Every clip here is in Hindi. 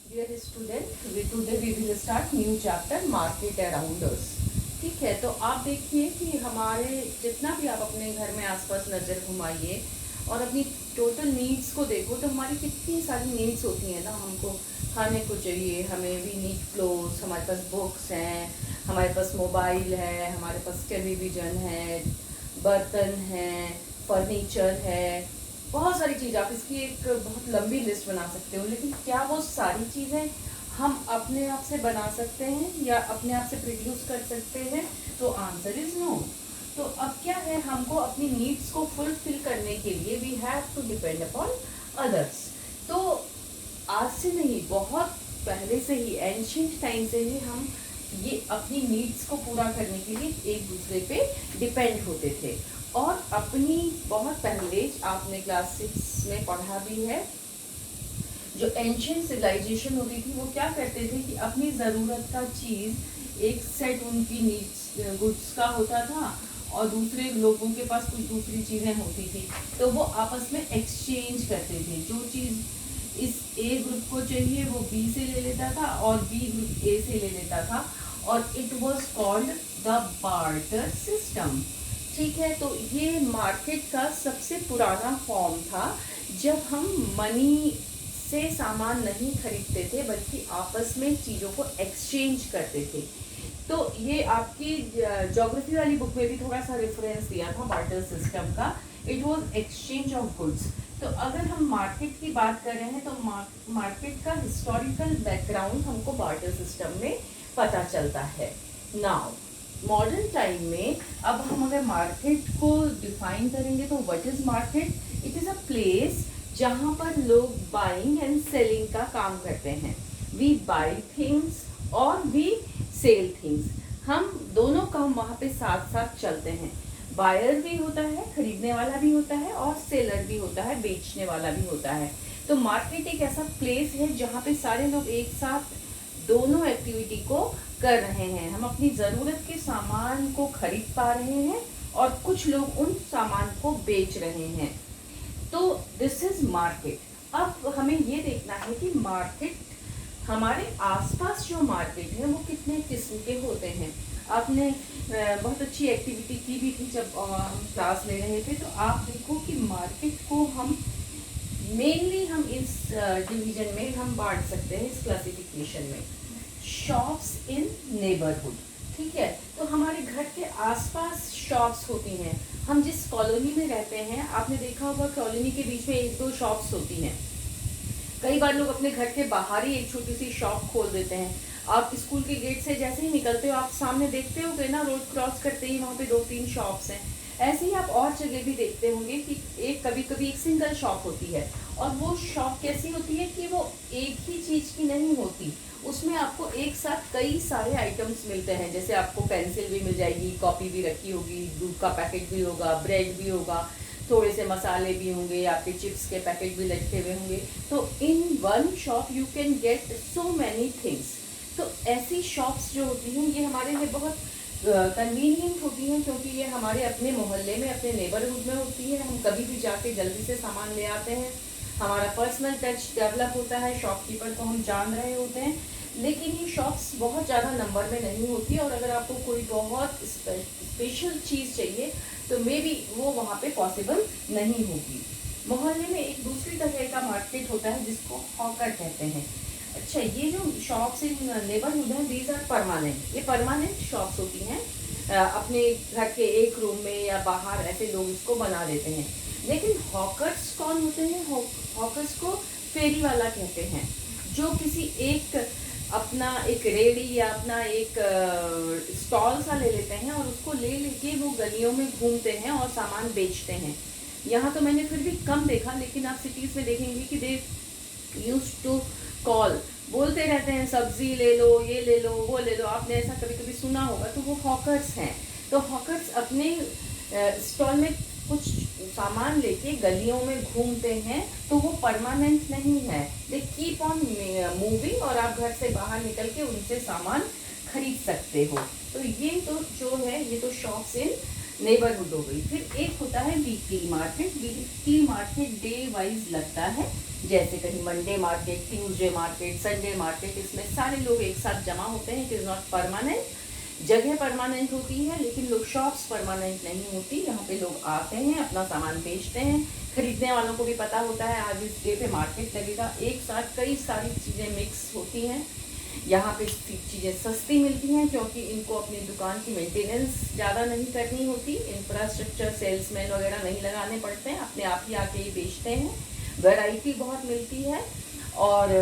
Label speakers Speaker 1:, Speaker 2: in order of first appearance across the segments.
Speaker 1: Dear student, today we will start new chapter market around us. ठीक है, तो आप देखिए कि हमारे जितना भी आप अपने घर में आसपास नज़र घुमाइए और अपनी टोटल नीड्स को देखो तो हमारी कितनी सारी नीड्स होती हैं ना। हमको खाने को चाहिए, हमें भी नीड क्लोथ्स, हमारे पास बुक्स हैं, हमारे पास मोबाइल है, हमारे पास टेलीविज़न है, बर्तन हैं, फर्नीचर है, बहुत सारी चीज़। आप इसकी एक बहुत लंबी लिस्ट बना सकते हो, लेकिन क्या वो सारी चीज़ें हम अपने आप से बना सकते हैं या अपने आप से प्रोड्यूस कर सकते हैं? तो आंसर इज नो। तो अब क्या है, हमको अपनी नीड्स को फुलफिल करने के लिए we have to depend upon others. तो आज से नहीं, बहुत पहले से ही, एंशियंट टाइम से ही हम ये अपनी नीड्स को पूरा करने के लिए एक दूसरे पे डिपेंड होते थे। और अपनी बहुत पहले आपने क्लास 6 में पढ़ा भी है, जो एंशियंट सिविलाइजेशन होती थी वो क्या करते थे कि अपनी ज़रूरत का चीज़, एक सेट उनकी नीड्स गुड्स का होता था और दूसरे लोगों के पास कुछ दूसरी चीज़ें होती थी, तो वो आपस में एक्सचेंज करते थे। जो चीज़ इस ए ग्रुप को चाहिए वो बी से ले लेता था और बी ग्रुप ए से ले लेता था, और it was called the barter system. ठीक है, तो ये मार्केट का सबसे पुराना फॉर्म था, जब हम मनी से सामान नहीं खरीदते थे बल्कि आपस में चीज़ों को एक्सचेंज करते थे। तो ये आपकी ज्योग्राफी वाली बुक में भी थोड़ा सा रेफरेंस दिया था बार्टर सिस्टम का। It was exchange of goods. तो अगर हम मार्केट की बात कर रहे हैं तो मार्केट का हिस्टोरिकल बैकग्राउंड हमको बार्टर सिस्टम में पता चलता है। नाउ मॉडर्न टाइम में अब हम अगर मार्केट को डिफाइन करेंगे तो what is market? It is a place जहाँ पर लोग बाइंग एंड सेलिंग का काम करते हैं। वी बाई थिंग्स और वी सेल थिंग्स। हम दोनों काम वहाँ पे साथ साथ चलते हैं। बायर भी होता है, खरीदने वाला भी होता है, और सेलर भी होता है, बेचने वाला भी होता है। तो मार्केट एक ऐसा प्लेस है जहाँ पे सारे लोग एक साथ दोनों एक्टिविटी को कर रहे हैं। हम अपनी ज़रूरत के सामान को खरीद पा रहे हैं और कुछ लोग उन सामान को बेच रहे हैं। तो दिस इज मार्केट। अब हमें ये देखना है कि मार्केट, हमारे आसपास जो मार्केट है वो कितने किस्म के होते हैं। आपने बहुत अच्छी एक्टिविटी की भी थी जब हम क्लास ले रहे थे। तो आप देखो कि मार्केट को हम मेनली हम इस डिवीजन में हम बांट सकते हैं, इस क्लासिफिकेशन में, शॉप्स इन नेबरहुड। ठीक है, तो हमारे घर के आसपास शॉप्स होती हैं। हम जिस कॉलोनी में रहते हैं, आपने देखा होगा कॉलोनी के बीच में एक दो शॉप्स होती हैं। कई बार लोग अपने घर के बाहर ही एक छोटी सी शॉप खोल देते हैं। आप स्कूल के गेट से जैसे ही निकलते हो, आप सामने देखते होगे ना, रोड क्रॉस करते ही वहाँ पे 2-3 शॉप्स हैं। ऐसे ही आप और जगह भी देखते होंगे कि एक कभी कभी एक सिंगल शॉप होती है, और वो शॉप कैसी होती है कि वो एक ही चीज़ की नहीं होती, उसमें आपको एक साथ कई सारे आइटम्स मिलते हैं। जैसे आपको पेंसिल भी मिल जाएगी, कॉपी भी रखी होगी, दूध का पैकेट भी होगा, ब्रेड भी होगा, थोड़े से मसाले भी होंगे, आपके चिप्स के पैकेट भी लटके हुए होंगे। तो in one shop you can get so many things. तो ऐसी शॉप्स जो होती हैं ये हमारे लिए बहुत कन्वीनियंट होती हैं, क्योंकि ये हमारे अपने मोहल्ले में, अपने नेबरहुड में होती है। हम कभी भी जाके जल्दी से सामान ले आते हैं, हमारा पर्सनल टच डेवलप होता है, शॉपकीपर को हम जान रहे होते हैं। लेकिन ये शॉप्स बहुत ज़्यादा नंबर में नहीं होती, और अगर आपको कोई बहुत स्पेशल चीज़ चाहिए तो मे बी वो वहाँ पे पॉसिबल नहीं होगी। मोहल्ले में एक दूसरी तरह का मार्केट होता है जिसको हॉकर कहते हैं। अच्छा, ये जो शॉप्स इन नेबरहुड हैं, दीज आर परमानेंट। ये परमानेंट शॉप्स होती हैं। अपने घर के एक रूम में या बाहर ऐसे लोग इसको बना देते हैं। लेकिन हॉकर्स कौन होते हैं? हॉकर्स को फेरी वाला कहते हैं, जो किसी एक अपना एक रेडी या अपना एक स्टॉल सा ले लेते हैं और उसको ले लेके वो गलियों में घूमते हैं और सामान बेचते हैं। यहाँ तो मैंने फिर भी कम देखा, लेकिन आप सिटीज़ में देखेंगे कि दे यूज टू कॉल, बोलते रहते हैं सब्जी ले लो, ये ले लो, वो ले लो। आपने ऐसा कभी कभी सुना होगा। तो वो हॉकर्स हैं। तो हॉकर्स अपने स्टॉल में कुछ सामान लेके गलियों में घूमते हैं, तो वो परमानेंट नहीं है। दे कीप ऑन मूविंग, और आप घर से बाहर निकल के उनसे सामान खरीद सकते हो। तो ये तो जो है, ये तो शॉप्स इन नेबरहुड हो गई। फिर एक होता है weekly market. Weekly market day wise लगता है, जैसे कहीं Monday market, Tuesday market, Sunday market, इसमें सारे लोग एक साथ जमा होते हैं। It is not permanent. जगह परमानेंट होती है लेकिन लोग शॉप्स परमानेंट नहीं होती। यहाँ पे लोग आते हैं, अपना सामान बेचते हैं, खरीदने वालों को भी पता होता है आज इस डे पे मार्केट लगेगा। एक साथ कई सारी चीज़ें मिक्स होती हैं। यहाँ पे चीज़ें सस्ती मिलती हैं क्योंकि इनको अपनी दुकान की मेंटेनेंस ज़्यादा नहीं करनी होती, इंफ्रास्ट्रक्चर सेल्समैन वगैरह नहीं लगाने पड़ते हैं, अपने आप ही आके ये बेचते हैं। वैरायटी बहुत मिलती है और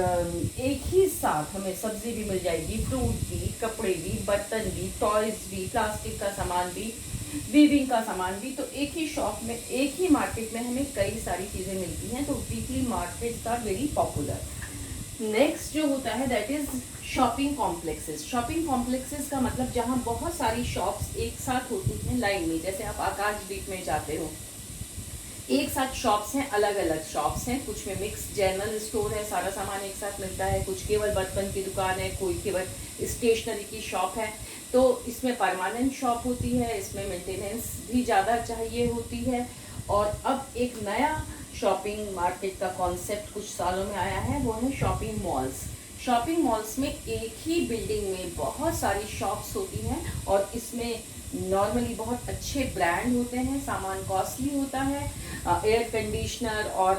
Speaker 1: एक ही साथ हमें सब्जी भी मिल जाएगी, फ्रूट भी, कपड़े भी, बर्तन भी, टॉयज़ भी, प्लास्टिक का सामान भी, वीविंग का सामान भी। तो एक ही शॉप में, एक ही मार्केट में हमें कई सारी चीज़ें मिलती हैं। तो weekly markets are very popular. Next जो होता है that is shopping complexes. Shopping complexes का मतलब जहाँ बहुत सारी शॉप्स एक साथ होती हैं लाइन में। जैसे आप आकाशदीप में जाते हो, एक साथ शॉप्स हैं, अलग अलग शॉप्स हैं, कुछ में मिक्स जनरल स्टोर है, सारा सामान एक साथ मिलता है, कुछ केवल बर्तन की दुकान है, कोई केवल स्टेशनरी की शॉप है। तो इसमें परमानेंट शॉप होती है, इसमें मेंटेनेंस भी ज़्यादा चाहिए होती है। और अब एक नया शॉपिंग मार्केट का कॉन्सेप्ट कुछ सालों में आया है, वो है शॉपिंग मॉल्स। शॉपिंग मॉल्स में एक ही बिल्डिंग में बहुत सारी शॉप्स होती हैं और इसमें नॉर्मली बहुत अच्छे ब्रांड होते हैं, सामान कॉस्टली होता है, एयर कंडीशनर और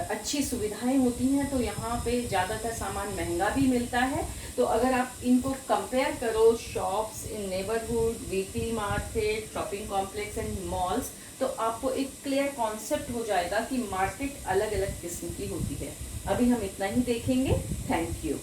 Speaker 1: अच्छी सुविधाएं होती हैं। तो यहाँ पे ज़्यादातर सामान महंगा भी मिलता है। तो अगर आप इनको कंपेयर करो, shops in neighbourhood, weekly market, shopping complex and malls, तो आपको एक क्लियर कॉन्सेप्ट हो जाएगा कि मार्केट अलग अलग किस्म की होती है। अभी हम इतना ही देखेंगे। Thank you.